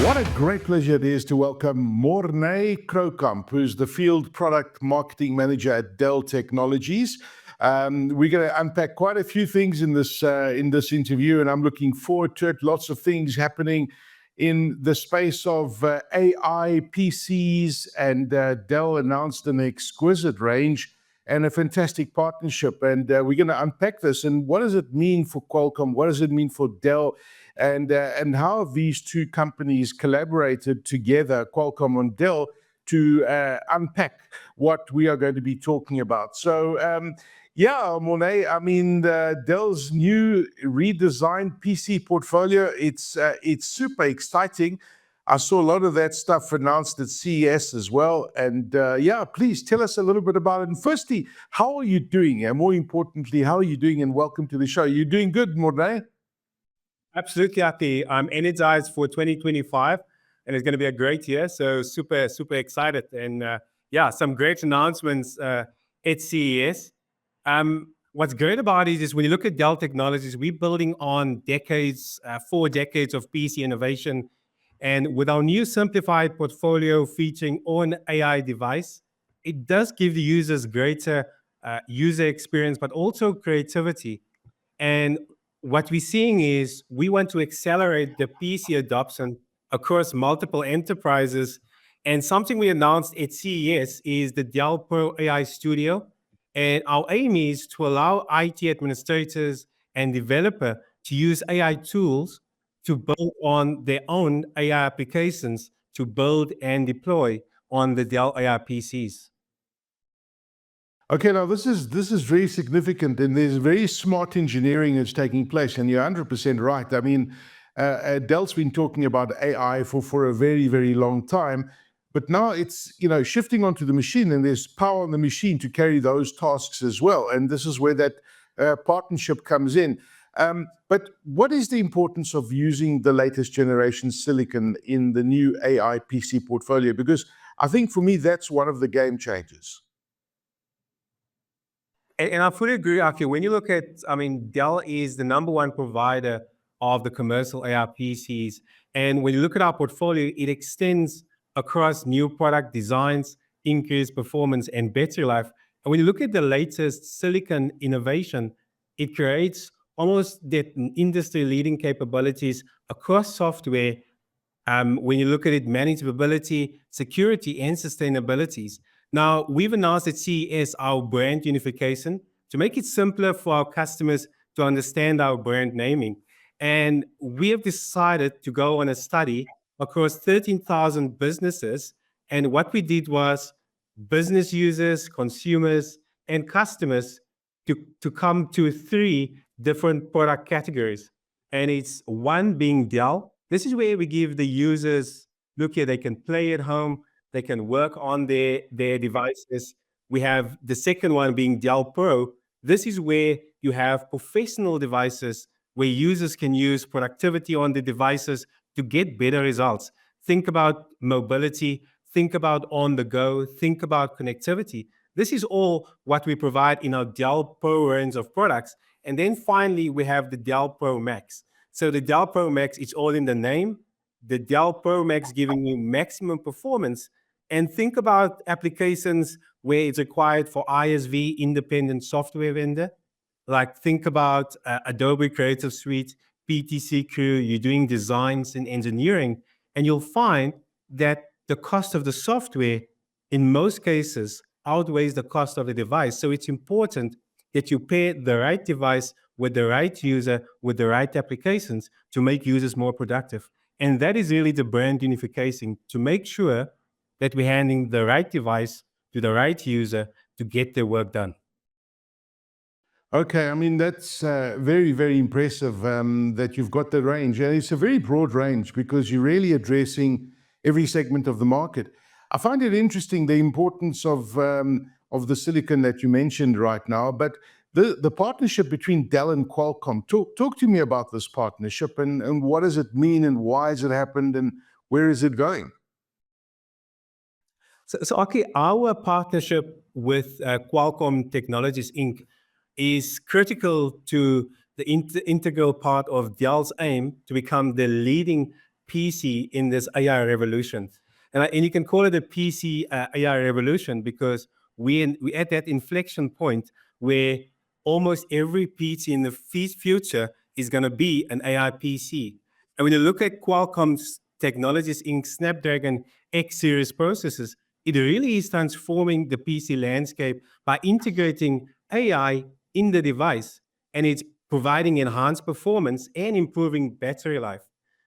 What a great pleasure it is to welcome Morné Kroukamp, who's the Field Product Marketing Manager at Dell Technologies. We're going to unpack quite a few things in this interview, and I'm looking forward to it. Lots of things happening in the space of AI PCs, and Dell announced an exquisite range and a fantastic partnership. And we're going to unpack this. And what does it mean for Qualcomm? What does it mean for Dell? And how have these two companies collaborated together, Qualcomm and Dell, to unpack what we are going to be talking about? So, yeah, Morné, I mean, Dell's new redesigned PC portfolio, it's super exciting. I saw a lot of that stuff announced at CES as well. And yeah, please tell us a little bit about it. And firstly, how are you doing? And more importantly, how are you doing? And welcome to the show. You're doing good, Morné? Absolutely, Aki. I'm energized for 2025, and it's going to be a great year. So super, super excited. And yeah, some great announcements at CES. What's great about it is when you look at Dell Technologies, we're building on decades, 4 decades of PC innovation. And with our new simplified portfolio featuring on AI device, it does give the users greater user experience, but also creativity. And what we're seeing is we want to accelerate the PC adoption across multiple enterprises. And something we announced at CES is the Dell Pro AI Studio. And our aim is to allow IT administrators and developers to use AI tools to build on their own AI applications to build and deploy on the Dell AI PCs. Okay, now this is very significant, and there's very smart engineering that's taking place, and you're 100% right. I mean, Dell's been talking about AI for a very, very long time, but now it's shifting onto the machine, and there's power on the machine to carry those tasks as well, and this is where that partnership comes in. But what is the importance of using the latest generation silicon in the new AI PC portfolio? Because I think for me, that's one of the game changers. And I fully agree, Aki. When you look at, I mean, Dell is the #1 provider of the commercial AI PCs. And when you look at our portfolio, it extends across new product designs, increased performance, and battery life. And when you look at the latest silicon innovation, it creates almost that industry-leading capabilities across software. When you look at it, manageability, security, and sustainabilities. Now, we've announced at CES our brand unification to make it simpler for our customers to understand our brand naming. And we have decided to go on a study across 13,000 businesses. And what we did was business users, consumers, and customers to come to 3 different product categories. And it's one being Dell. This is where we give the users, look here, they can play at home, they can work on their devices. We have the second one being Dell Pro. This is where you have professional devices where users can use productivity on the devices to get better results. Think about mobility, think about on the go, think about connectivity. This is all what we provide in our Dell Pro range of products. And then finally, we have the Dell Pro Max. So the Dell Pro Max, it's all in the name. The Dell Pro Max giving you maximum performance. And think about applications where it's required for ISV, independent software vendor. Like think about Adobe Creative Suite, PTC Crew, you're doing designs and engineering, and you'll find that the cost of the software in most cases outweighs the cost of the device. So it's important that you pair the right device with the right user, with the right applications to make users more productive. And that is really the brand unification, to make sure that we're handing the right device to the right user to get their work done. Okay, I mean, that's very, very impressive that you've got the range. And it's a very broad range because you're really addressing every segment of the market. I find it interesting, the importance of the silicon that you mentioned right now, but the partnership between Dell and Qualcomm. Talk to me about this partnership and what does it mean and why has it happened and where is it going? So Aki, our partnership with Qualcomm Technologies, Inc. is critical to the integral part of Dell's aim to become the leading PC in this AI revolution. And you can call it a PC AI revolution because we're at that inflection point where almost every PC in the future is going to be an AI PC. And when you look at Qualcomm's Technologies Inc. Snapdragon X Series processors, it really is transforming the PC landscape by integrating AI in the device, and it's providing enhanced performance and improving battery life.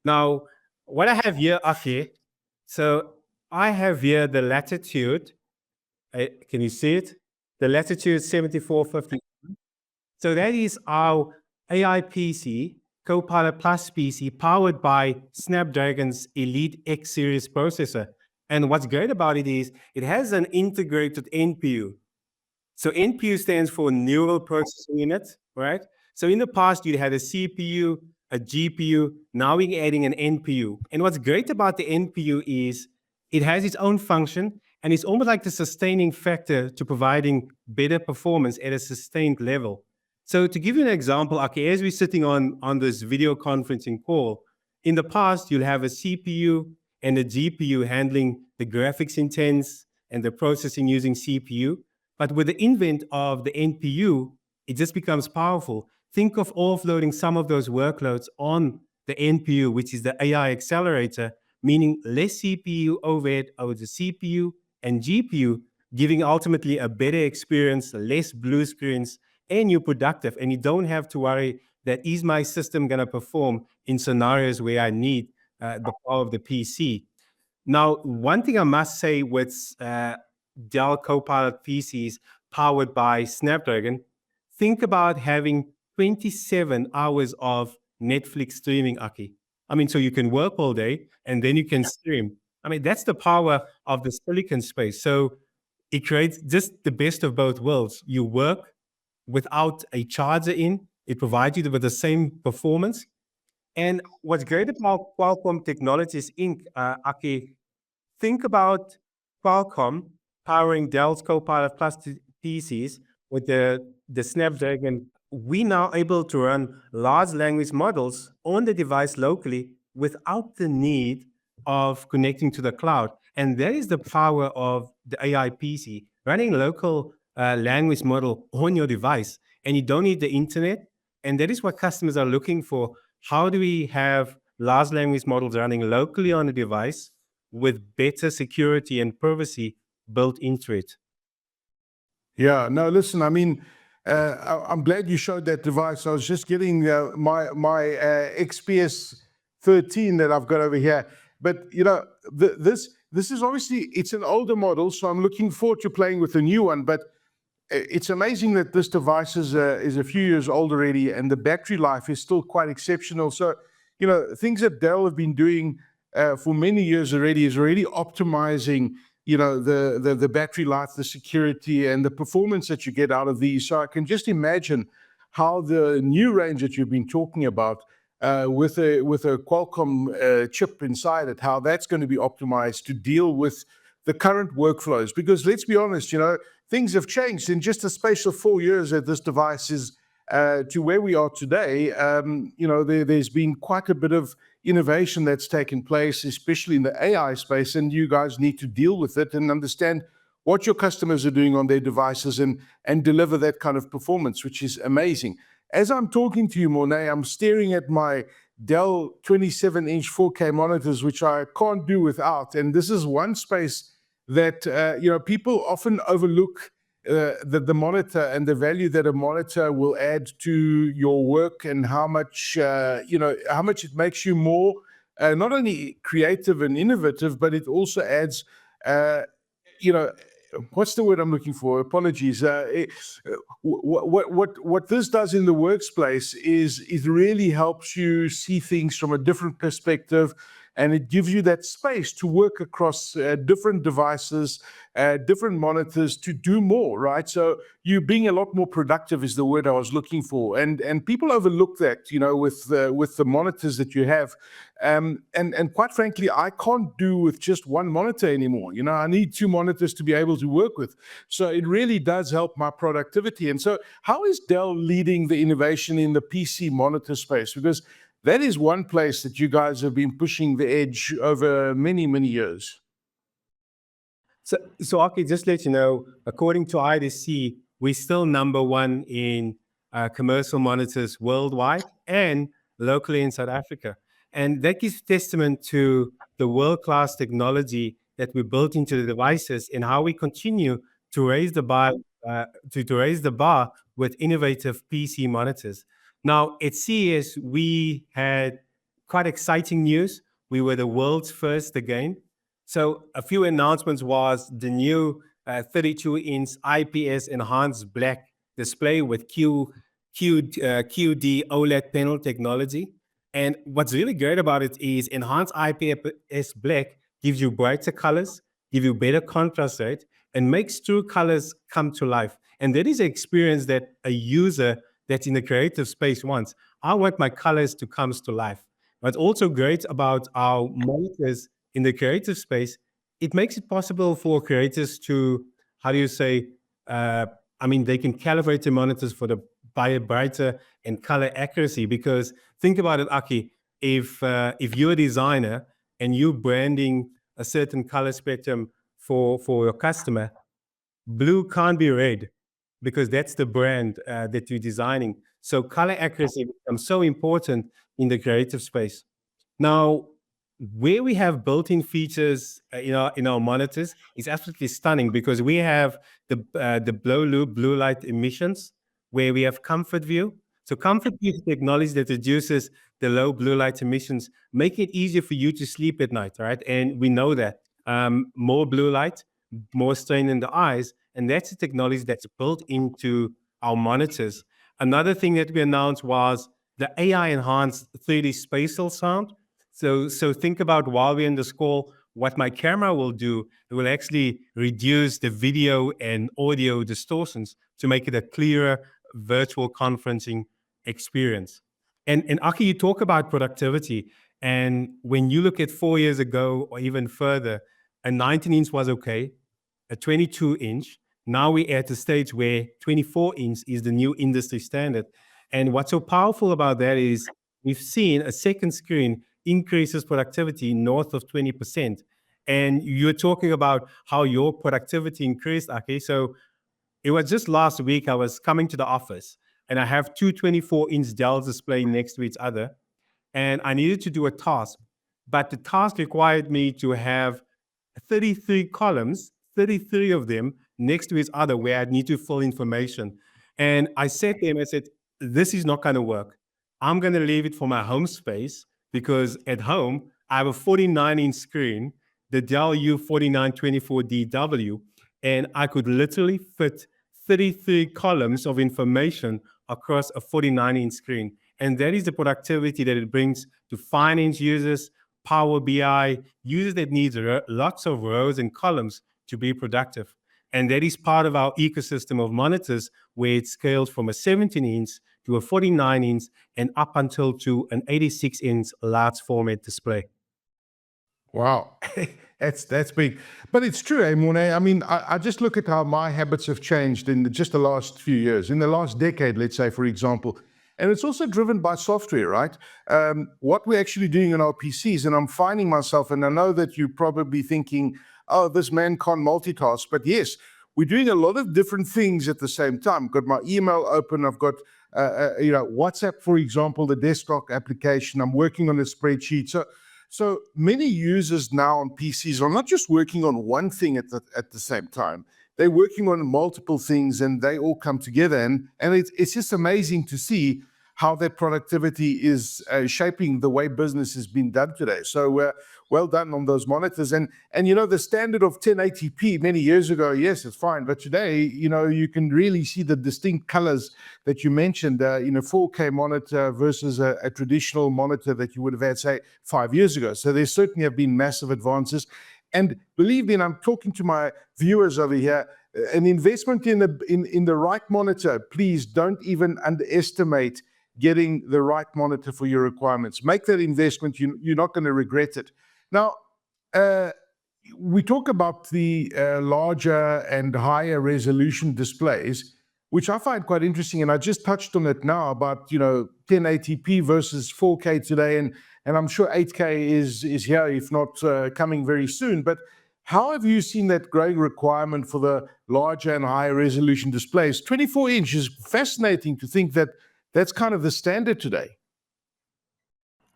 Now, what I have here, Aki, so I have here the Latitude. Can you see it? The Latitude 7450. So that is our AI PC, Copilot Plus PC, powered by Snapdragon's Elite X Series processor. And what's great about it is it has an integrated NPU. So NPU stands for Neural Processing Unit, right? So in the past, you had a CPU, a GPU. Now we're adding an NPU. And what's great about the NPU is it has its own function, and it's almost like the sustaining factor to providing better performance at a sustained level. So to give you an example, okay, as we're sitting on this video conferencing call, in the past, you'll have a CPU and a GPU handling the graphics intents and the processing using CPU. But with the invent of the NPU, it just becomes powerful. Think of offloading some of those workloads on the NPU, which is the AI accelerator, meaning less CPU overhead over the CPU and GPU, giving ultimately a better experience, less blue screens, and you're productive. And you don't have to worry that is my system going to perform in scenarios where I need the power of the PC. Now, one thing I must say with Dell Copilot PCs powered by Snapdragon, think about having 27 hours of Netflix streaming, Aki. I mean, so you can work all day and then you can stream. I mean, that's the power of the silicon space. So it creates just the best of both worlds. You work without a charger in, it provides you with the same performance. And what's great about Qualcomm Technologies Inc., Aki, think about Qualcomm powering Dell's Copilot Plus PCs with the Snapdragon. We now able to run large language models on the device locally without the need of connecting to the cloud. And that is the power of the AI PC, running local language model on your device, and you don't need the internet. And that is what customers are looking for. How do we have large language models running locally on the device with better security and privacy built into it? Yeah, no, listen, I mean, I'm glad you showed that device. I was just getting my XPS 13 that I've got over here. But, you know, this is obviously, it's an older model, so I'm looking forward to playing with the new one. But it's amazing that this device is a few years old already, and the battery life is still quite exceptional. So, you know, things that Dell have been doing for many years already is already optimizing, you know, the battery life, the security, and the performance that you get out of these. So I can just imagine how the new range that you've been talking about with a Qualcomm chip inside it, how that's going to be optimized to deal with the current workflows. Because let's be honest, you know, things have changed in just a space of 4 years that this device is to where we are today. You know, there's been quite a bit of innovation that's taken place, especially in the AI space, and you guys need to deal with it and understand what your customers are doing on their devices and deliver that kind of performance, which is amazing. As I'm talking to you, Morné, I'm staring at my Dell 27-inch 4K monitors, which I can't do without. And this is one space that you know, people often overlook the monitor and the value that a monitor will add to your work, and how much you know, how much it makes you more not only creative and innovative, but it also adds you know, what's the word I'm looking for? Apologies. What this does in the workspace is it really helps you see things from a different perspective, and it gives you that space to work across different devices, different monitors to do more, right? So you being a lot more productive is the word I was looking for, and people overlook that, you know, with the monitors that you have, and quite frankly, I can't do with just one monitor anymore. You know, I need 2 monitors to be able to work with. So it really does help my productivity. And so, how is Dell leading the innovation in the PC monitor space? Because that is one place that you guys have been pushing the edge over many, many years. So Aki, just to let you know, according to IDC, we're still number one in commercial monitors worldwide and locally in South Africa. And that gives testament to the world-class technology that we built into the devices and how we continue to raise the bar, to raise the bar with innovative PC monitors. Now, at CES, we had quite exciting news. We were the world's first again. So a few announcements was the new 32-inch IPS enhanced black display with QD OLED panel technology. And what's really great about it is enhanced IPS black gives you brighter colors, give you better contrast rate, and makes true colors come to life. And that is an experience that a user that's in the creative space wants. I want my colors to come to life. What's also great about our monitors in the creative space, it makes it possible for creators to, how do you say, they can calibrate the monitors for the brighter and color accuracy. Because think about it, Aki, if you're a designer and you're branding a certain color spectrum for your customer, blue can't be red because that's the brand that you're designing. So color accuracy becomes so important in the creative space. Now, where we have built-in features in our monitors is absolutely stunning because we have the blow loop blue light emissions, where we have comfort view. So comfort view is technology that reduces the low blue light emissions, make it easier for you to sleep at night, right? And we know that more blue light, more strain in the eyes, and that's the technology that's built into our monitors. Another thing that we announced was the AI enhanced 3D spatial sound. So think about while we're in this call, what my camera will do, it will actually reduce the video and audio distortions to make it a clearer virtual conferencing experience. And Aki, you talk about productivity. And when you look at 4 years ago or even further, a 19-inch was okay, a 22-inch. Now we're at a stage where 24-inch is the new industry standard. And what's so powerful about that is we've seen a second screen increases productivity north of 20%. And you're talking about how your productivity increased, Aki. So it was just last week I was coming to the office and I have two 24-inch Dell display next to each other. And I needed to do a task, but the task required me to have 33 columns, 33 of them next to each other where I need to fill information. And I said to him, I said, this is not going to work. I'm going to leave it for my home space because at home, I have a 49-inch screen, the Dell U4924DW, and I could literally fit 33 columns of information across a 49-inch screen. And that is the productivity that it brings to finance users, Power BI, users that need lots of rows and columns to be productive. And that is part of our ecosystem of monitors where it scales from a 17-inch to a 49-inch and up until to an 86-inch large format display. Wow, that's big. But it's true, Morné. I mean, I just look at how my habits have changed in just the last few years, in the last decade, let's say, for example. And it's also driven by software, right? What we're actually doing in our PCs, and I'm finding myself, and I know that you're probably thinking, oh, this man can't multitask. But yes, we're doing a lot of different things at the same time. I've got my email open. I've got, WhatsApp, for example, the desktop application. I'm working on a spreadsheet. So many users now on PCs are not just working on one thing at the same time. They're working on multiple things and they all come together. And it's just amazing to see how that productivity is shaping the way business has been done today. So well done on those monitors. And the standard of 1080p many years ago, yes, it's fine. But today, you can really see the distinct colors that you mentioned, 4K monitor versus a traditional monitor that you would have had, say, 5 years ago. So there certainly have been massive advances. And believe me, and I'm talking to my viewers over here, an investment in the right monitor, please don't even underestimate getting the right monitor for your requirements. Make that investment. You're not going to regret it. Now, we talk about the larger and higher resolution displays. which I find quite interesting. And I just touched on it now about, 1080p versus 4K today. And I'm sure 8K is here, if not coming very soon. But how have you seen that growing requirement for the larger and higher resolution displays? 24-inch is fascinating to think that that's kind of the standard today.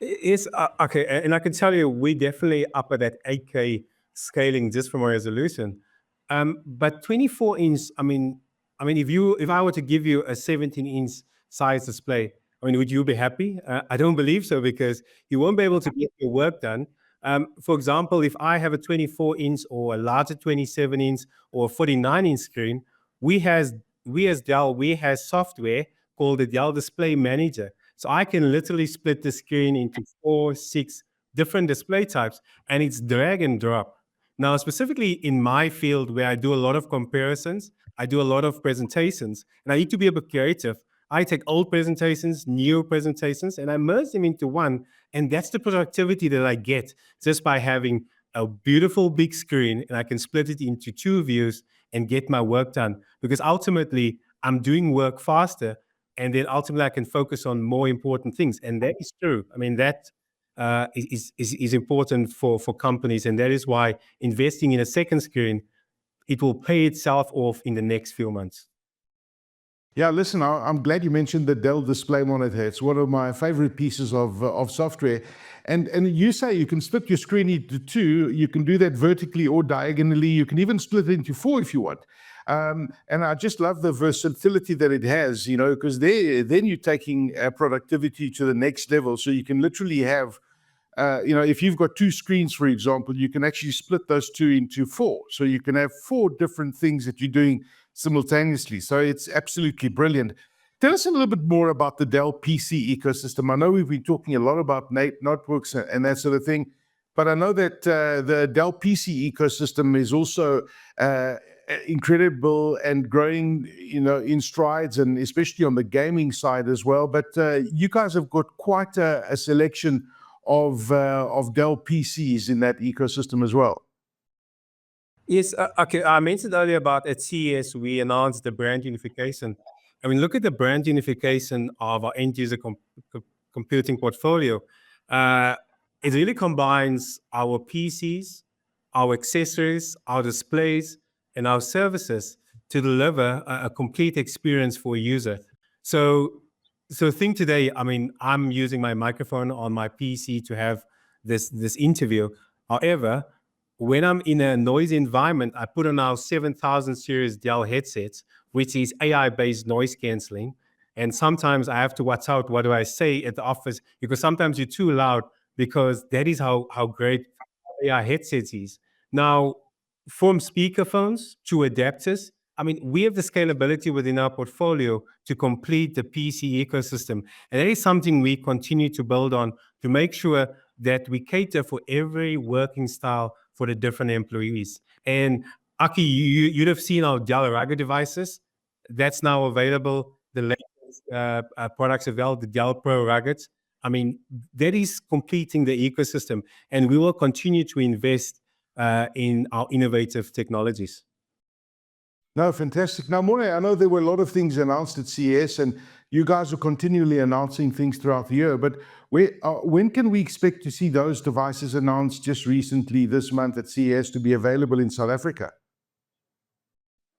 It's okay, and I can tell you, we definitely up at that 8K scaling just from a resolution. But 24-inch, if I were to give you a 17-inch size display, would you be happy? I don't believe so, because you won't be able to get your work done. For example, if I have a 24-inch or a larger 27-inch or a 49-inch screen, we as Dell, we have software called the Dell Display Manager. So I can literally split the screen into 4, 6 different display types, and it's drag and drop. Now, specifically in my field where I do a lot of comparisons, I do a lot of presentations, and I need to be a bit creative. I take old presentations, new presentations, and I merge them into one. And that's the productivity that I get just by having a beautiful big screen, and I can split it into 2 views and get my work done. Because ultimately, I'm doing work faster, and then ultimately I can focus on more important things. And that is true. That is important for companies, and that is why investing in a second screen, it will pay itself off in the next few months. Yeah, listen, I'm glad you mentioned the Dell Display Monitor. It's one of my favorite pieces of software. And you say you can split your screen into 2. You can do that vertically or diagonally. You can even split it into 4 if you want. And I just love the versatility that it has, because then you're taking productivity to the next level. So you can literally have, if you've got 2 screens, for example, you can actually split those 2 into 4. So you can have 4 different things that you're doing simultaneously. So it's absolutely brilliant. Tell us a little bit more about the Dell PC ecosystem. I know we've been talking a lot about notebooks and that sort of thing, but I know that the Dell PC ecosystem is also incredible and growing, in strides, and especially on the gaming side as well. But you guys have got quite a selection of Dell PCs in that ecosystem as well. Yes, okay. I mentioned earlier about at CES, we announced the brand unification. Look at the brand unification of our end user computing portfolio. It really combines our PCs, our accessories, our displays, and our services to deliver a complete experience for a user. So think today, I'm using my microphone on my PC to have this interview. However, when I'm in a noisy environment, I put on our 7000 series Dell headsets, which is AI-based noise canceling. And sometimes I have to watch out what do I say at the office, because sometimes you're too loud, because that is how great AI headsets is. Now, from speakerphones to adapters, we have the scalability within our portfolio to complete the PC ecosystem. And that is something we continue to build on to make sure that we cater for every working style for the different employees. And Aki, you'd have seen our Dell Rugged devices. That's now available. The latest products available, the Dell Pro Rugged. That is completing the ecosystem, and we will continue to invest in our innovative technologies. No, fantastic. Now, Morne, I know there were a lot of things announced at CES, and you guys are continually announcing things throughout the year, but when can we expect to see those devices announced just recently this month at CES to be available in South Africa?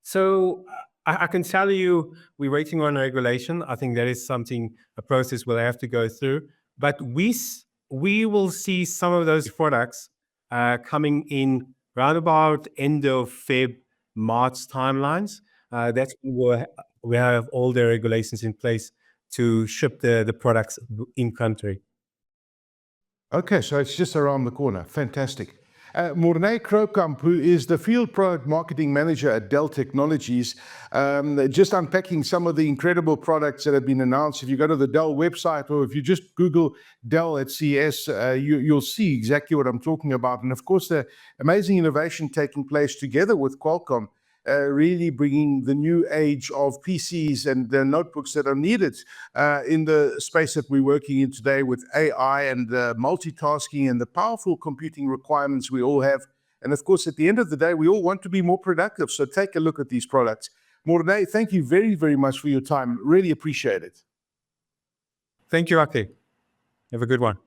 So I can tell you, we're waiting on regulation. I think that is a process we'll have to go through. But we will see some of those products coming in round about end of Feb, March timelines. That's when we have all the regulations in place to ship the products in country. Okay, so it's just around the corner. Fantastic. Morné Kroukamp, who is the Field Product Marketing Manager at Dell Technologies, just unpacking some of the incredible products that have been announced. If you go to the Dell website, or if you just Google Dell at CES, you'll see exactly what I'm talking about. And of course, the amazing innovation taking place together with Qualcomm, really bringing the new age of PCs and the notebooks that are needed in the space that we're working in today with AI and multitasking and the powerful computing requirements we all have. And of course, at the end of the day, we all want to be more productive. So take a look at these products. Morné, thank you very, very much for your time. Really appreciate it. Thank you, Aki. Have a good one.